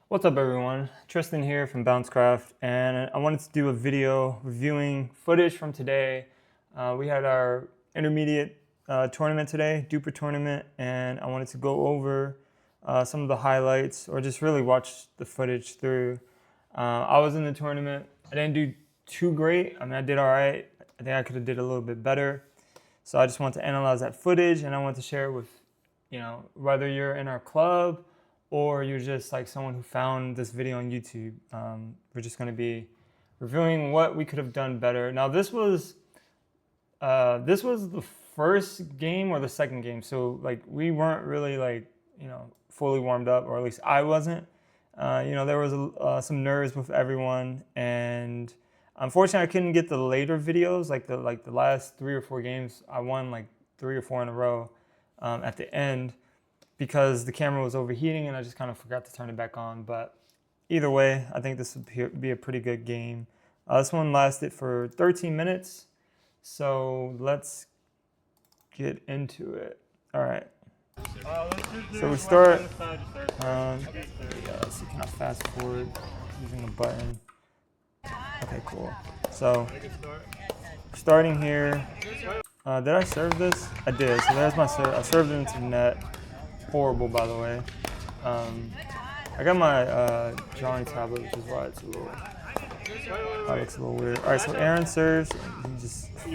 What's up everyone, Tristan here from BounceCraft, and I wanted to do a video reviewing footage from today. We had our intermediate tournament today, DUPR tournament, and I wanted to go over some of the highlights or just really watch the footage through. I was in the tournament. I didn't do too great. I mean, I did all right. I think I could have did a little bit better. So I just wanted to analyze that footage, and I want to share it with, whether you're in our club or you're just like someone who found this video on YouTube. We're just going to be reviewing what we could have done better. Now this was the first game or the second game, so like we weren't really like fully warmed up, or at least I wasn't. There was some nerves with everyone, and unfortunately I couldn't get the later videos, like the last 3 or 4 games. I won like 3 or 4 in a row at the end, because the camera was overheating and I just kind of forgot to turn it back on. But either way, I think this would be a pretty good game. This one lasted for 13 minutes, so let's get into it. All right. So we start. Let's see, can I fast forward using a button? Okay, cool. So starting here. Did I serve this? I did. So there's my serve. I served it into the net. Horrible, by the way. I got my drawing tablet, which is why it's a little. It looks a little weird. All right, so Aaron serves. He just. I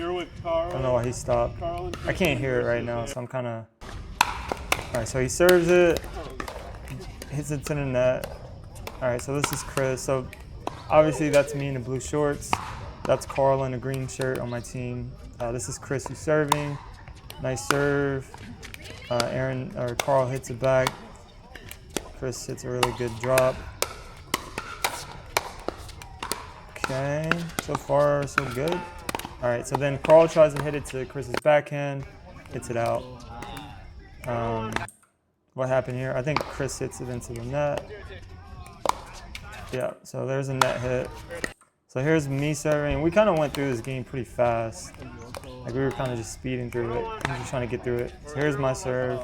don't know why he stopped. I can't hear it right now, so I'm kind of. All right, so he serves it, hits it to the net. All right, so this is Chris. So obviously that's me in the blue shorts. That's Carl in a green shirt on my team. This is Chris who's serving. Nice serve. Carl hits it back. Chris hits a really good drop. Okay, so far so good. All right, so then Carl tries to hit it to Chris's backhand, hits it out. What happened here? I think Chris hits it into the net. Yeah, so there's a net hit. So here's me serving. We kind of went through this game pretty fast. Like we were kind of just speeding through it. I'm just trying to get through it. So here's my serve.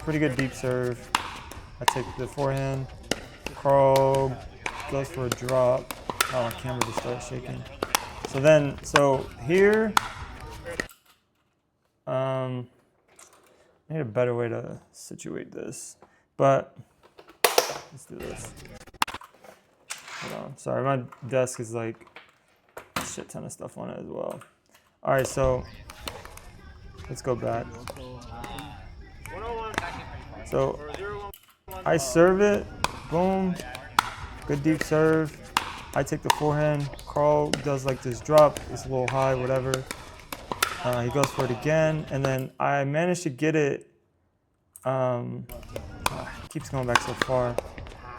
Pretty good deep serve. I take the forehand. Carl goes for a drop. Oh, my camera just started shaking. So here, I need a better way to situate this, but let's do this. Hold on. Sorry, my desk is like a shit ton of stuff on it as well. All right, so let's go back. So I serve it, boom, good deep serve. I take the forehand. Carl does like this drop. It's a little high, whatever. He goes for it again, and then I managed to get it. It keeps going back so far.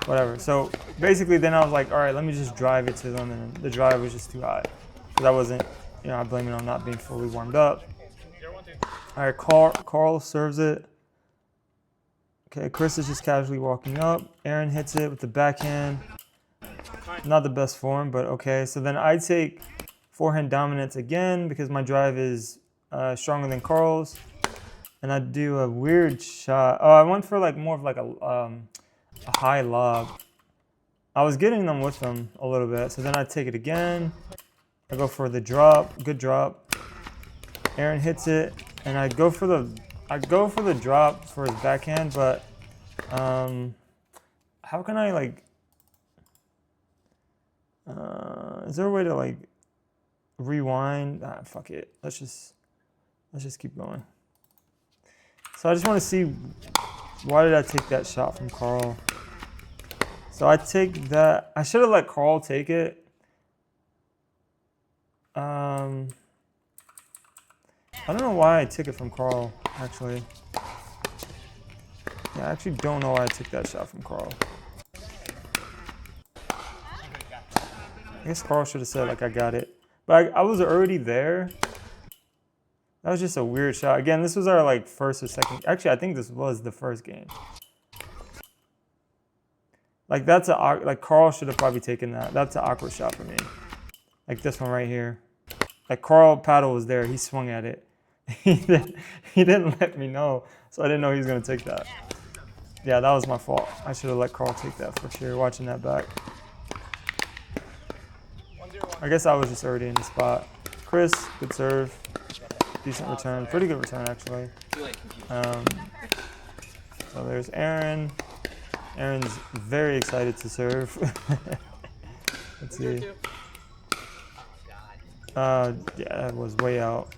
Whatever. So basically, then I was like, all right, let me just drive it to them, and the drive was just too high because I wasn't. I blame it on not being fully warmed up. All right, Carl serves it. Okay, Chris is just casually walking up. Aaron hits it with the backhand. Not the best form, but okay. So then I take forehand dominance again because my drive is stronger than Carl's, and I do a weird shot. Oh, I went for like more of like a high lob. I was getting them with them a little bit, so then I take it again. I go for the drop, good drop. Aaron hits it, and I go for the drop for his backhand, but how can I like? Is there a way to like rewind? Fuck it. Let's just keep going. So I just want to see, why did I take that shot from Carl? So I take that. I should have let Carl take it. I don't know why I took it from Carl, actually. Yeah, I actually don't know why I took that shot from Carl. I guess Carl should have said, like, I got it. But I was already there. That was just a weird shot. Again, this was our, like, first or second. Actually, I think this was the first game. Like, like, Carl should have probably taken that. That's an awkward shot for me. Like this one right here. Like, Carl paddle was there. He swung at it. He didn't let me know, so I didn't know he was going to take that. Yeah, that was my fault. I should have let Carl take that for sure, watching that back. I guess I was just already in the spot. Chris, good serve. Decent return. Pretty good return, actually. So there's Aaron. Aaron's very excited to serve. Let's see. Yeah, that was way out.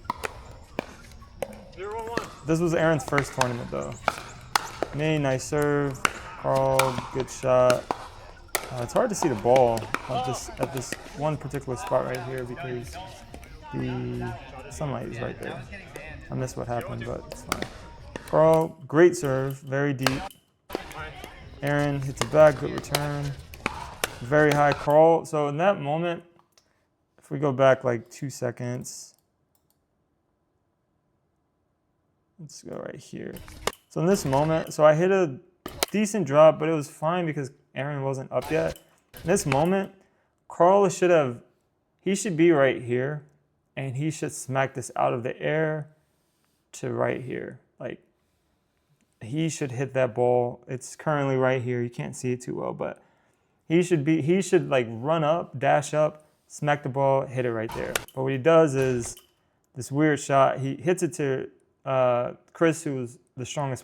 This was Aaron's first tournament, though. Me, nice serve. Carl, good shot. It's hard to see the ball at this one particular spot right here because the sunlight is right there. I missed what happened, but it's fine. Carl, great serve, very deep. Aaron hits it back, good return. Very high. Carl, so in that moment, if we go back like 2 seconds, let's go right here. So in this moment, so I hit a decent drop, but it was fine because Aaron wasn't up yet. In this moment, Carl he should be right here, and he should smack this out of the air to right here. Like, he should hit that ball. It's currently right here. You can't see it too well, but he should like run up, dash up, smack the ball, hit it right there. But what he does is this weird shot. He hits it to Chris, who was the strongest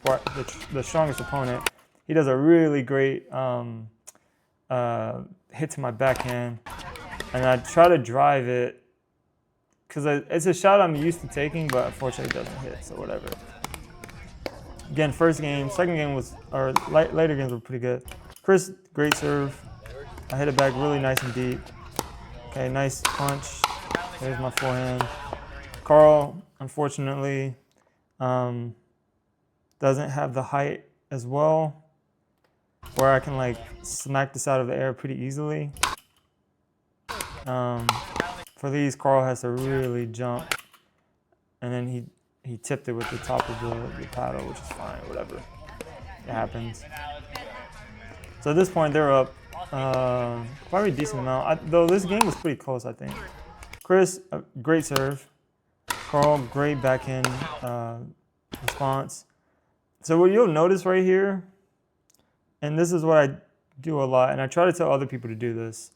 opponent. He does a really great hit to my backhand, and I try to drive it because it's a shot I'm used to taking, but unfortunately it doesn't hit, so whatever. Again, first game, second game later games were pretty good. Chris, great serve. I hit it back really nice and deep. Okay, nice punch. There's my forehand. Carl, unfortunately, doesn't have the height as well, where I can like smack this out of the air pretty easily. For these, Carl has to really jump, and then he tipped it with the top of the paddle, which is fine, whatever. It happens. So at this point, they're up probably a decent amount. Though this game was pretty close, I think. Chris, great serve. Carl, great backhand response. So what you'll notice right here, and this is what I do a lot, and I try to tell other people to do this,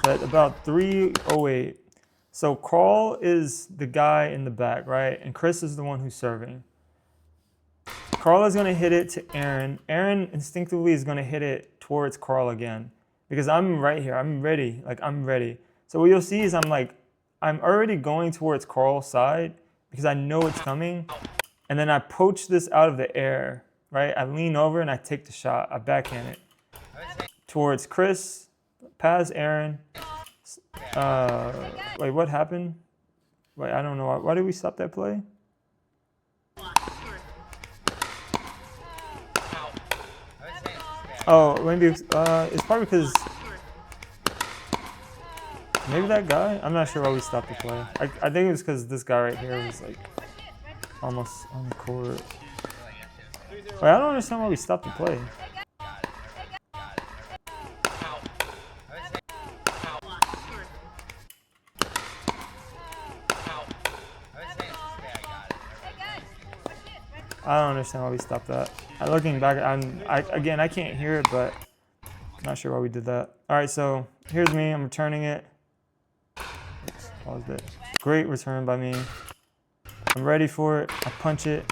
that about 3:08, so Carl is the guy in the back, right? And Chris is the one who's serving. Carl is going to hit it to Aaron. Aaron instinctively is going to hit it towards Carl again because I'm right here. I'm ready. Like, I'm ready. So what you'll see is I'm already going towards Carl's side because I know it's coming. And then I poach this out of the air, right? I lean over and I take the shot. I backhand it towards Chris, past Aaron. Wait, what happened? Wait, I don't know. Why did we stop that play? Oh, maybe it's probably because maybe that guy. I'm not sure why we stopped the play. I think it was because this guy right here was like almost on the court. Wait, I don't understand why we stopped the play. I don't understand why we stopped that. Looking back, again, I can't hear it, but I'm not sure why we did that. All right, so here's me. I'm returning it. Oops, paused it. Great return by me. I'm ready for it. I punch it.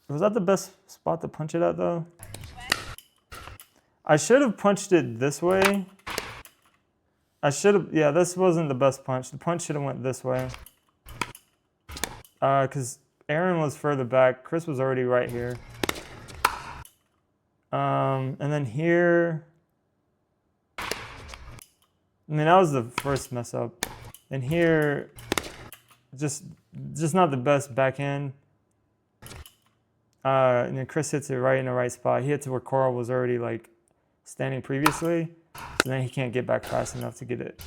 Was that the best spot to punch it at, though? I should have punched it this way. Yeah, this wasn't the best punch. The punch should have went this way. Because Aaron was further back. Chris was already right here. And then here. I mean, that was the first mess up. And here, just not the best backhand. And then Chris hits it right in the right spot. He hits it where Carl was already like standing previously. So then he can't get back fast enough to get it.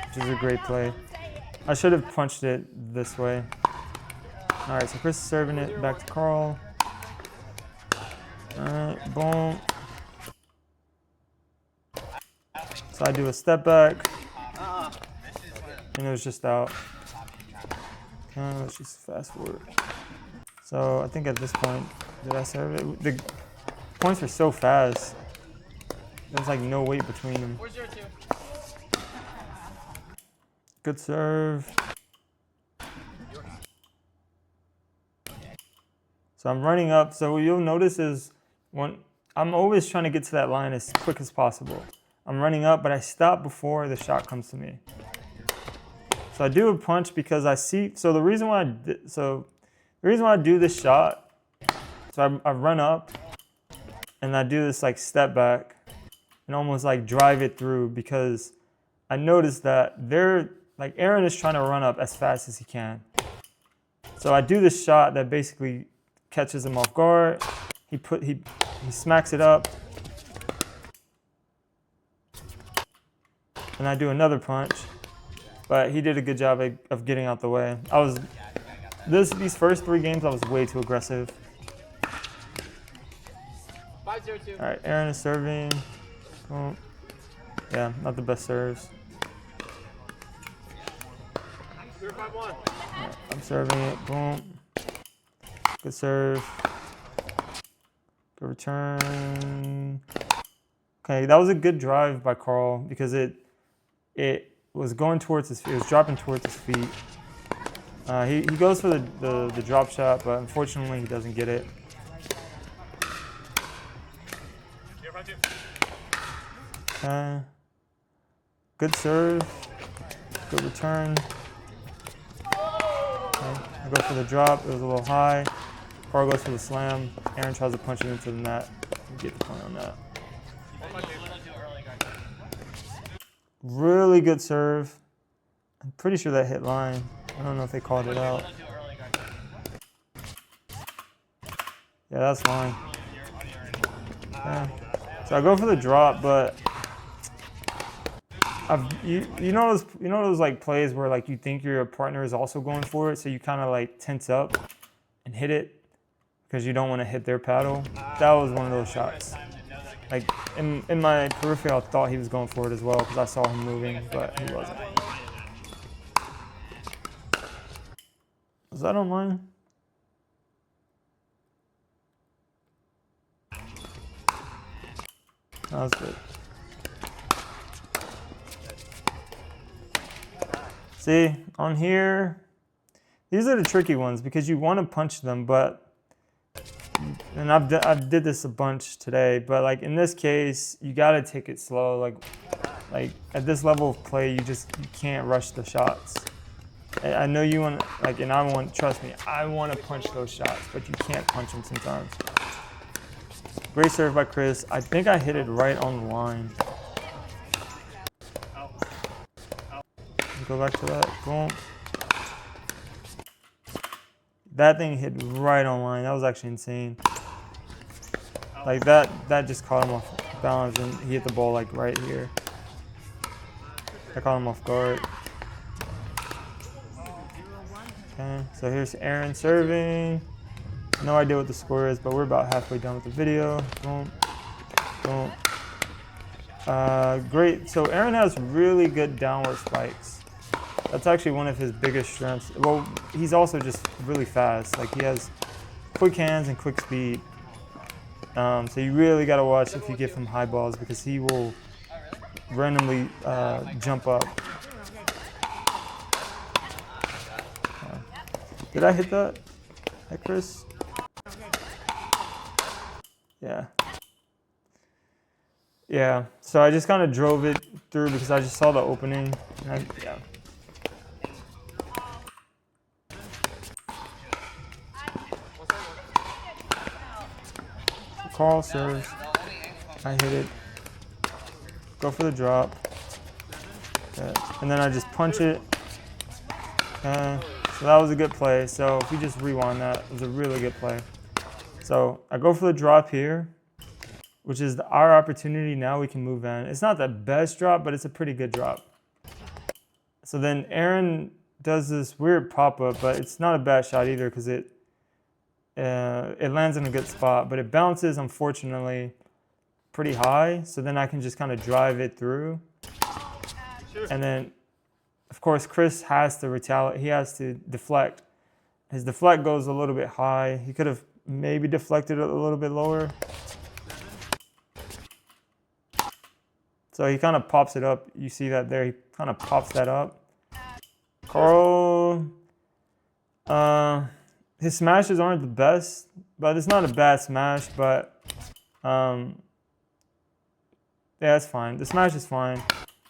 Which is a great play. I should have punched it this way. All right, so Chris is serving it back to Carl. All right, boom. So I do a step back. And it was just out. Let's just fast forward. So I think at this point, Did I serve it? The points were so fast. There's like no weight between them. 4-0-2. Good serve. So I'm running up. So what you'll notice is I'm always trying to get to that line as quick as possible. I'm running up, but I stop before the shot comes to me. So I do a punch because I see. So the reason why I do this shot, so I run up, and I do this like step back, and almost like drive it through because I noticed that Aaron is trying to run up as fast as he can. So I do this shot that basically catches him off guard. He smacks it up. And I do another punch. But he did a good job of getting out the way. These first 3 games I was way too aggressive. 5-0-2. All right, Aaron is serving. Oh, yeah, not the best serves. 0-5-1. Right, I'm serving it. Boom. Good serve. Good return. Okay, that was a good drive by Carl because it was going towards his feet. It was dropping towards his feet. He goes for the drop shot, but unfortunately he doesn't get it. Okay. Good serve. Good return. Okay. I go for the drop. It was a little high. Carl goes for the slam. Aaron tries to punch it into the net. Get the point on that. Really good serve. I'm pretty sure that hit line. I don't know if they called it out. Yeah, that's line. Okay. So I go for the drop, but you know those like plays where like you think your partner is also going for it, so you kind of like tense up and hit it because you don't want to hit their paddle. That was one of those shots. Like in my peripheral, I thought he was going for it as well because I saw him moving, but he wasn't. Was that online? That was good. See, on here, these are the tricky ones because you want to punch them, but, and I've did this a bunch today, but like in this case, you got to take it slow. Like at this level of play, you can't rush the shots. I know you want, like, and trust me, I want to punch those shots, but you can't punch them sometimes. Great serve by Chris. I think I hit it right on the line. Go back to that. Boom. That thing hit right on line. That was actually insane. Like that just caught him off balance and he hit the ball like right here. I caught him off guard. Okay, so here's Aaron serving. No idea what the score is, but we're about halfway done with the video. Boom, boom. Great. So Aaron has really good downward spikes. That's actually one of his biggest strengths. Well, he's also just really fast. Like he has quick hands and quick speed. So you really got to watch if you give him high balls because he will randomly jump up. Did I hit that? Hi, Chris. Yeah. Yeah. So I just kind of drove it through because I just saw the opening. And yeah. Carl serves. I hit it. Go for the drop. Okay. And then I just punch it. So that was a good play. So if we just rewind that, it was a really good play. So I go for the drop here, which is our opportunity. Now we can move in. It's not the best drop, but it's a pretty good drop. So then Aaron does this weird pop-up, but it's not a bad shot either because it lands in a good spot, but it bounces, unfortunately, pretty high. So then I can just kind of drive it through. And then, of course, Chris has to retaliate. He has to deflect. His deflect goes a little bit high. He could have maybe deflect it a little bit lower. So he kind of pops it up. You see that there? He kind of pops that up. Carl, his smashes aren't the best, but it's not a bad smash. But yeah, it's fine. The smash is fine.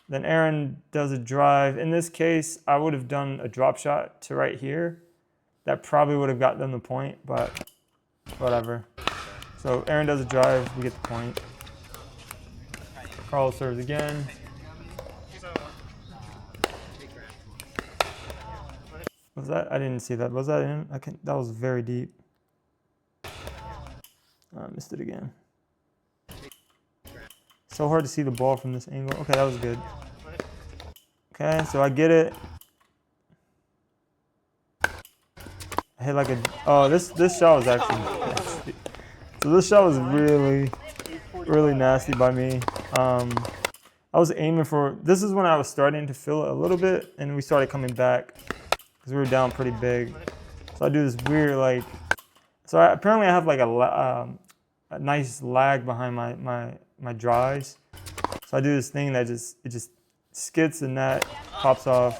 Then Aaron does a drive. In this case, I would have done a drop shot to right here. That probably would have got them the point, but whatever. So Aaron does a drive. We get the point. Carl serves again. Was that? I didn't see that. Was that in? That was very deep. I missed it again. So hard to see the ball from this angle. Okay, that was good. Okay, so I get it. I hit like a. Oh, this shot was actually nasty. So this shot was really nasty by me. I was aiming for. This is when I was starting to feel it a little bit, and we started coming back because we were down pretty big. So I do this weird like. So apparently I have like a nice lag behind my drives. So I do this thing that it just skits and that pops off.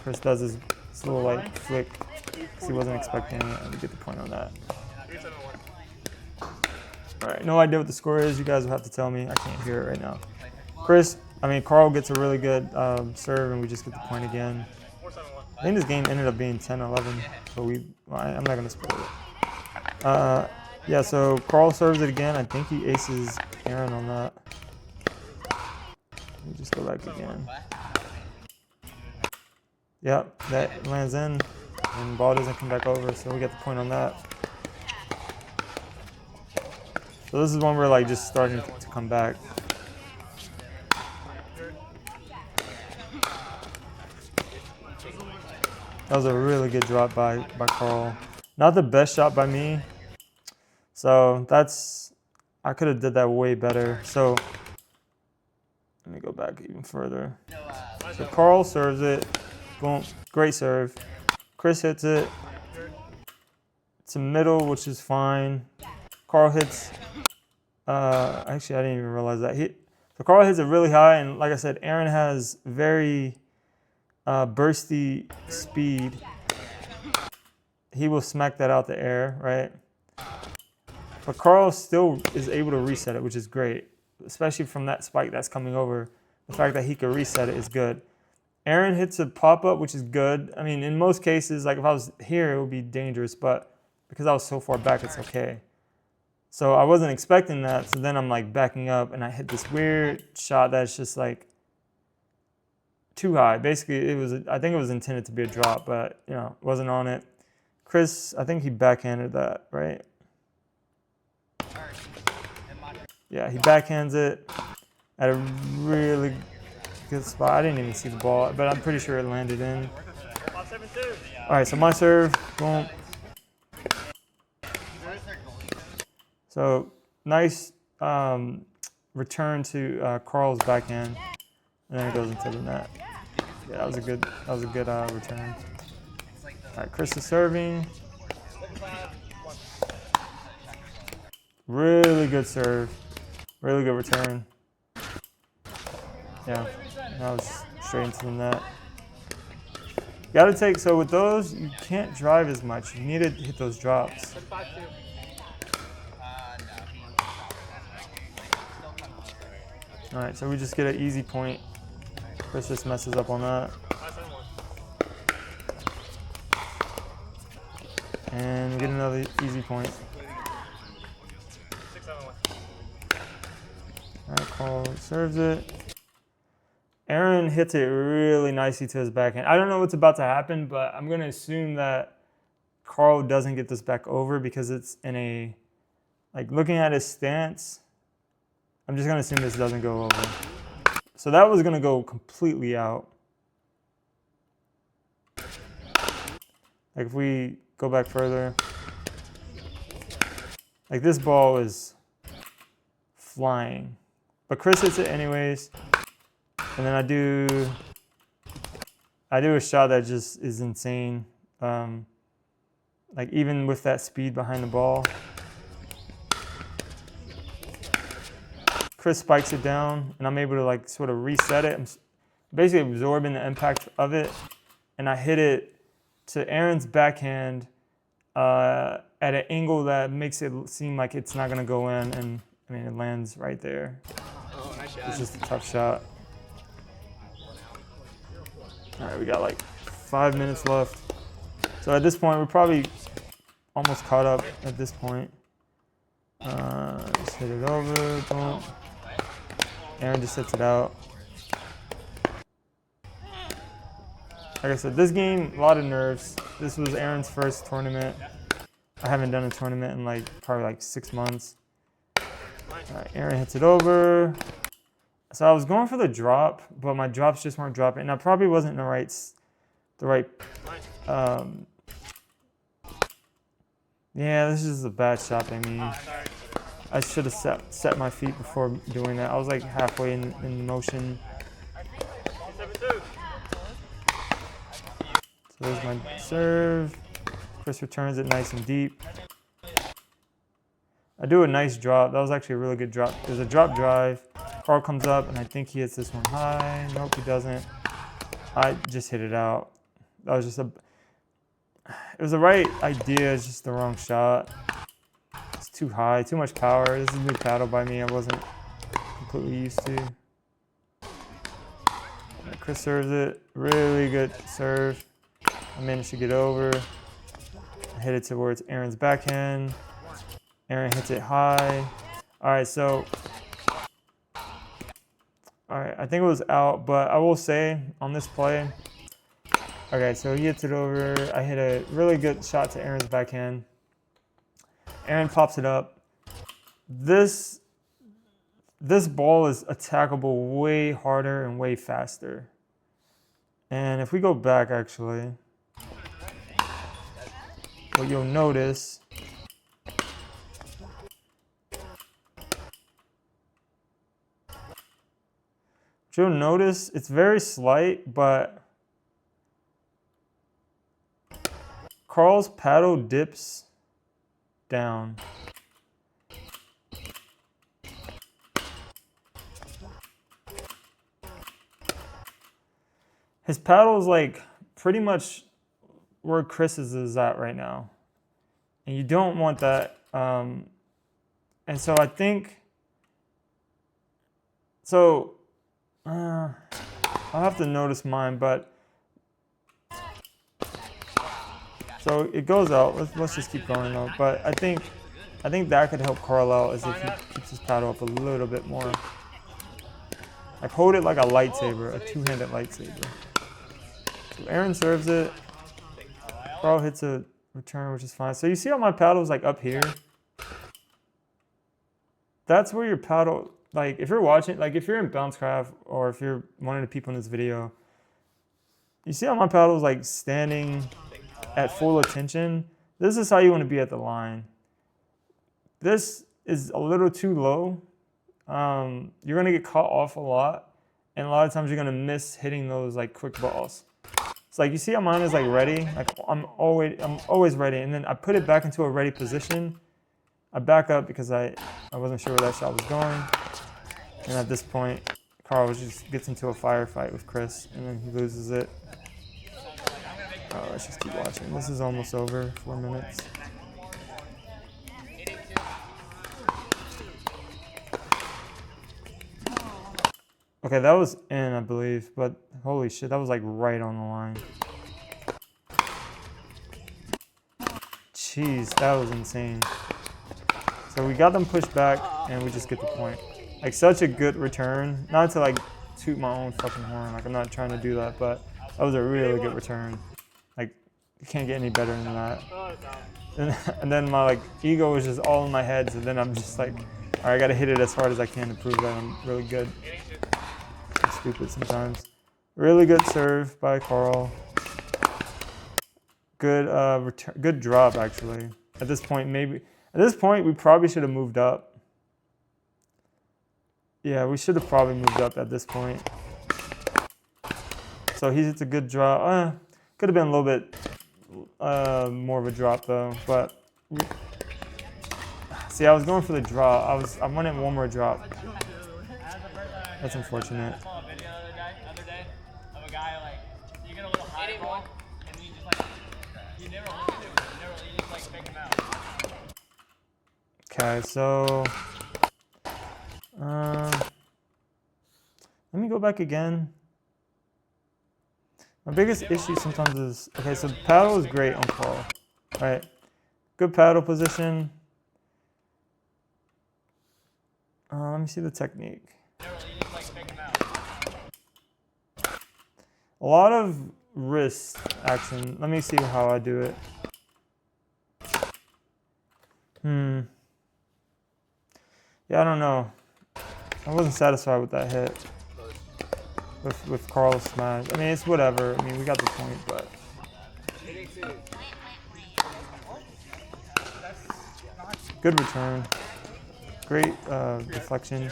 Chris does this little like flick because he wasn't expecting it to get the point on that. All right, no idea what the score is. You guys will have to tell me. I can't hear it right now. Carl gets a really good serve, and we just get the point again. I think this game ended up being 10-11, so I'm not gonna spoil it. Yeah, so Carl serves it again. I think he aces Aaron on that. Let me just go back again. Yep, that lands in, and ball doesn't come back over, so we get the point on that. So this is when we're like just starting to come back. That was a really good drop by Carl. Not the best shot by me. So I could have did that way better. So let me go back even further. So Carl serves it. Boom, great serve. Chris hits it. It's a middle, which is fine. Carl hits. Actually, I didn't even realize that. So Carl hits it really high, and like I said, Aaron has very bursty speed. He will smack that out the air, right? But Carl still is able to reset it, which is great, especially from that spike that's coming over. The fact that he could reset it is good. Aaron hits a pop-up, which is good. I mean, in most cases, like if I was here, it would be dangerous, but because I was so far back, it's okay. So I wasn't expecting that, so then I'm like backing up, and I hit this weird shot that's just like too high. Basically, I think it was intended to be a drop, but wasn't on it. Chris, I think he backhanded that, right? Yeah, he backhands it at a really good spot. I didn't even see the ball, but I'm pretty sure it landed in. All right, so my serve, boom. So nice return to Carl's backhand, and then it goes into the net. Yeah, that was a good return. All right, Chris is serving. Really good serve. Really good return. Yeah, that was straight into the net. So with those, you can't drive as much. You need to hit those drops. All right, so we just get an easy point. Chris just messes up on that. And we get another easy point. All right, Carl serves it. Aaron hits it really nicely to his backhand. I don't know what's about to happen, but I'm going to assume that Carl doesn't get this back over because it's in a, like looking at his stance, I'm just going to assume this doesn't go over. So that was going to go completely out. Like if we go back further, like this ball is flying, but Chris hits it anyways. And then I do a shot that just is insane. like even with that speed behind the ball. Chris spikes it down, and I'm able to like sort of reset it. I'm basically absorbing the impact of it, and I hit it to Aaron's backhand at an angle that makes it seem like it's not gonna go in, and I mean it lands right there. Oh, nice shot. It's just a tough shot. All right, we got like 5 minutes left. So at this point, we're probably almost caught up at this point. Just hit it over, boom. Aaron just sets it out. Like I said, this game, a lot of nerves. This was Aaron's first tournament. I haven't done a tournament in like probably like 6 months. All right, Aaron hits it over. So I was going for the drop, but my drops just weren't dropping. And I probably wasn't in the right. Yeah, this is a bad shot by me. I should have set my feet before doing that. I was like halfway in motion. So there's my serve. Chris returns it nice and deep. I do a nice drop. That was actually a really good drop. There's a drop drive. Carl comes up, and I think he hits this one high. Nope, he doesn't. I just hit it out. That was just it was the right idea, it's just the wrong shot. It's too high, too much power. This is a new paddle by me I wasn't completely used to. Chris serves it. Really good serve. I managed to get over. I hit it towards Aaron's backhand. Aaron hits it high. All right, so I think it was out, but I will say on this play, okay, so he hits it over. I hit a really good shot to Aaron's backhand. Aaron pops it up. This ball is attackable way harder and way faster. And if we go back, actually, what you'll notice it's very slight, but Carl's paddle dips down. His paddle is like pretty much where Chris's is at right now. And you don't want that. And so I think, I'll have to notice mine, but so it goes out. Let's just keep going though. But I think that could help Carl out as if he keeps his paddle up a little bit more. Like hold it like a lightsaber, a two-handed lightsaber. So Aaron serves it. Carl hits a return, which is fine. So you see how my paddle's like up here? That's where your paddle, like if you're watching, like if you're in BounceCraft or if you're one of the people in this video, you see how my paddle's like standing at full attention? This is how you want to be at the line. This is a little too low. You're going to get caught off a lot. And a lot of times you're going to miss hitting those like quick balls. It's like you see how mine is like ready? Like I'm always ready. And then I put it back into a ready position. I back up because I wasn't sure where that shot was going. And at this point, Carl just gets into a firefight with Chris, and then he loses it. Let's just keep watching. This is almost over, 4 minutes. Okay, that was in, I believe, but holy shit, that was like right on the line. Jeez, that was insane. So we got them pushed back, and we just get the point. Like such a good return. Not to like toot my own fucking horn, like I'm not trying to do that, but that was a really good return. Like you can't get any better than that. And then my like ego was just all in my head, so then I'm just like, all right, I gotta hit it as hard as I can to prove that I'm really good. I'm stupid sometimes. Really good serve by Carl. Good good drop actually. At this point, we probably should have moved up. Yeah, we should have probably moved up at this point. So he hits a good drop. Could have been a little bit more of a drop though, but see, I was going for the draw. I wanted one more drop. That's unfortunate. I saw a video the other day of a guy like you get a little high ball and you just like you never look into it. You just like fake him out. Okay, so let me go back again. My biggest issue sometimes is, okay, so paddle is great on call, right? Good paddle position. Let me see the technique. A lot of wrist action. Let me see how I do it. Yeah, I don't know. I wasn't satisfied with that hit. With Carl's smash. I mean, it's whatever. I mean, we got the point, but. Good return. Great deflection.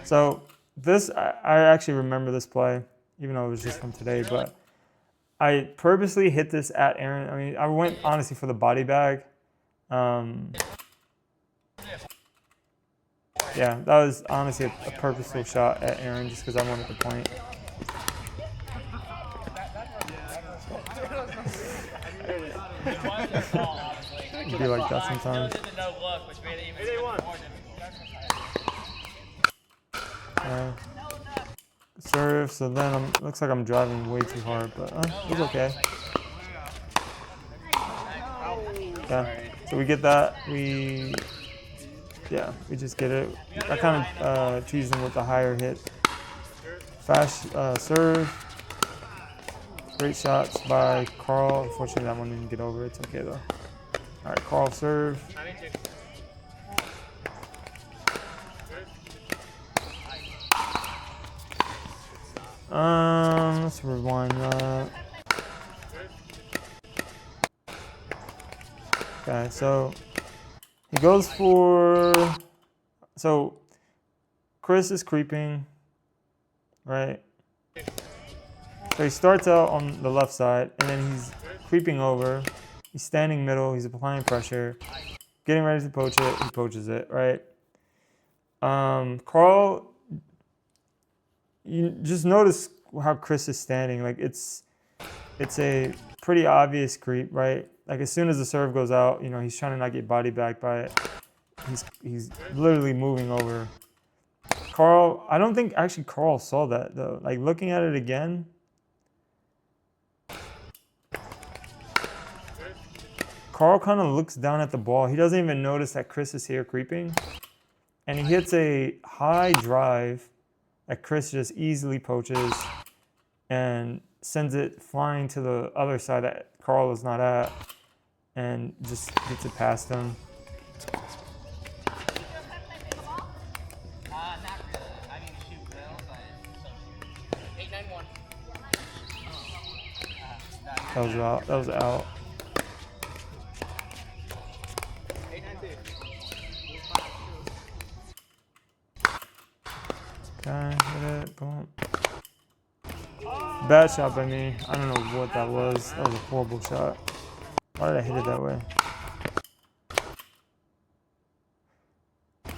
So this, I actually remember this play, even though it was just from today, but I purposely hit this at Aaron. I mean, I went honestly for the body bag. Yeah, that was honestly a purposeful shot at Aaron just because I wanted the point. It'd be like that sometimes. Serve, so then looks like I'm driving way too hard, but it's okay. Yeah, so we get that. We just get it. I kind of teased him with the higher hit. Fast serve. Great shots by Carl. Unfortunately, that one didn't get over. It's okay, though. All right, Carl serve. Let's rewind that. Okay, so he goes for, so Chris is creeping, right? So he starts out on the left side, and then he's creeping over. He's standing middle, he's applying pressure, getting ready to poach it, he poaches it, right? Carl, you just notice how Chris is standing. Like it's a pretty obvious creep, right? Like as soon as the serve goes out, you know, he's trying to not get body back by it. He's literally moving over. Carl, I don't think actually Carl saw that though. Like looking at it again. Carl kind of looks down at the ball. He doesn't even notice that Chris is here creeping. And he hits a high drive that Chris just easily poaches and sends it flying to the other side that Carl is not at and just gets it past him. That was out. That was out. Okay, hit it. Boom. Bad shot by me. I don't know what that was. That was a horrible shot. Why did I hit it that way?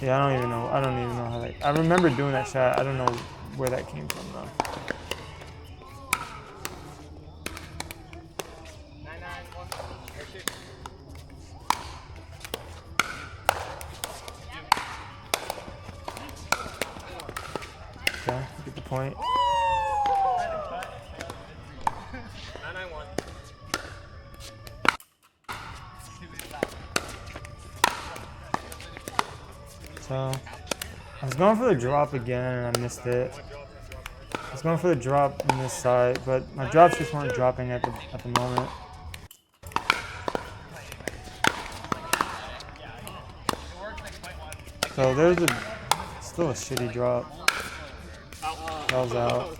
Yeah, I don't even know how that. I remember doing that shot. I don't know where that came from though. Okay, get the point. So, I was going for the drop again and I missed it. I was going for the drop on this side, but my drops just weren't dropping at the moment. So there's still a shitty drop. That was out.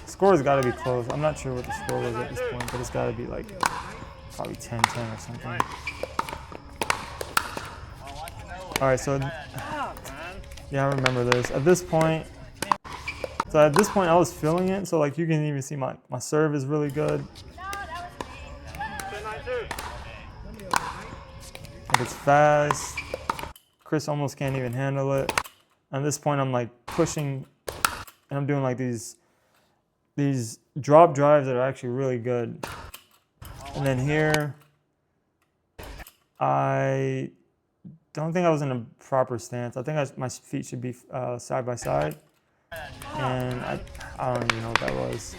Score's got to be close. I'm not sure what the score was at this point, but it's got to be like probably 10-10 or something. All right, so yeah, I remember this. At this point, So at this point, I was feeling it. So like you can even see my serve is really good. Like it's fast. Chris almost can't even handle it. At this point, I'm like pushing, and I'm doing like these drop drives that are actually really good. And then here, I don't think I was in a proper stance. I think my feet should be side by side. And I don't even know what that was.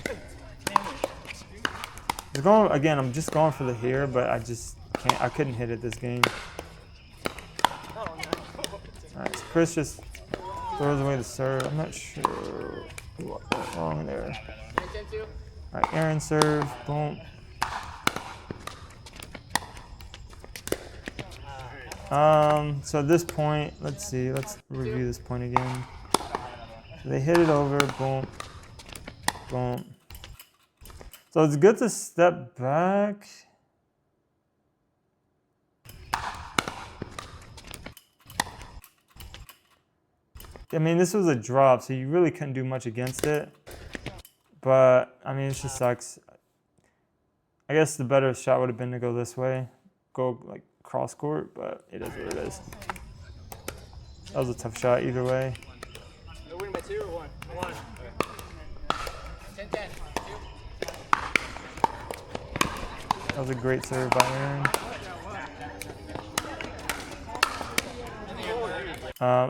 Again, I'm just going for the here, but I just can't. I couldn't hit it this game. All right, so Chris just throws away the serve. I'm not sure what went wrong there. All right, Aaron serve. Boom. So at this point, let's see. Let's review this point again. So they hit it over. Boom. Boom. So it's good to step back. I mean, this was a drop, so you really couldn't do much against it. But, I mean, it just sucks. I guess the better shot would have been to go this way. Go, like, cross court, but it is what it is. That was a tough shot either way. They're winning by 2 or 1? 1. 10-10. That was a great serve by Aaron.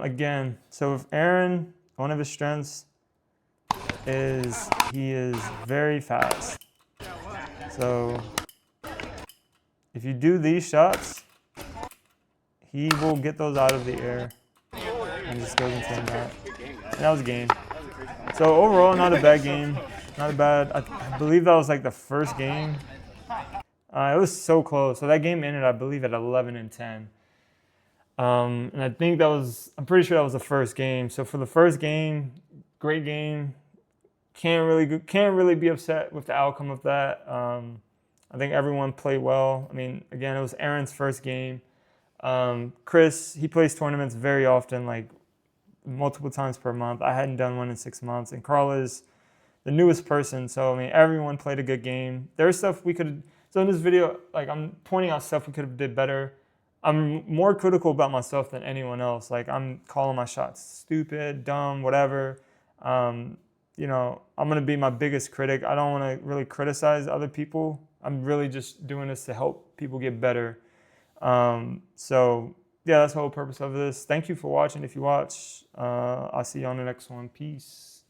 Again, so with Aaron, one of his strengths is he is very fast. So if you do these shots, he will get those out of the air and just goes into the net. And that was a game. So overall, not a bad game. Not a bad. I believe that was like the first game. It was so close. So that game ended, I believe, at 11-10. And I think I'm pretty sure that was the first game. So for the first game, great game. Can't really be upset with the outcome of that. I think everyone played well. I mean, again, it was Aaron's first game. Chris, he plays tournaments very often, like multiple times per month. I hadn't done one in 6 months. And Carl is the newest person. So, I mean, everyone played a good game. There's stuff we could. So in this video, like I'm pointing out stuff we could have did better. I'm more critical about myself than anyone else. Like I'm calling my shots stupid, dumb, whatever. You know, I'm gonna be my biggest critic. I don't want to really criticize other people. I'm really just doing this to help people get better. So yeah, that's the whole purpose of this. Thank you for watching. If you watch, I'll see you on the next one. Peace.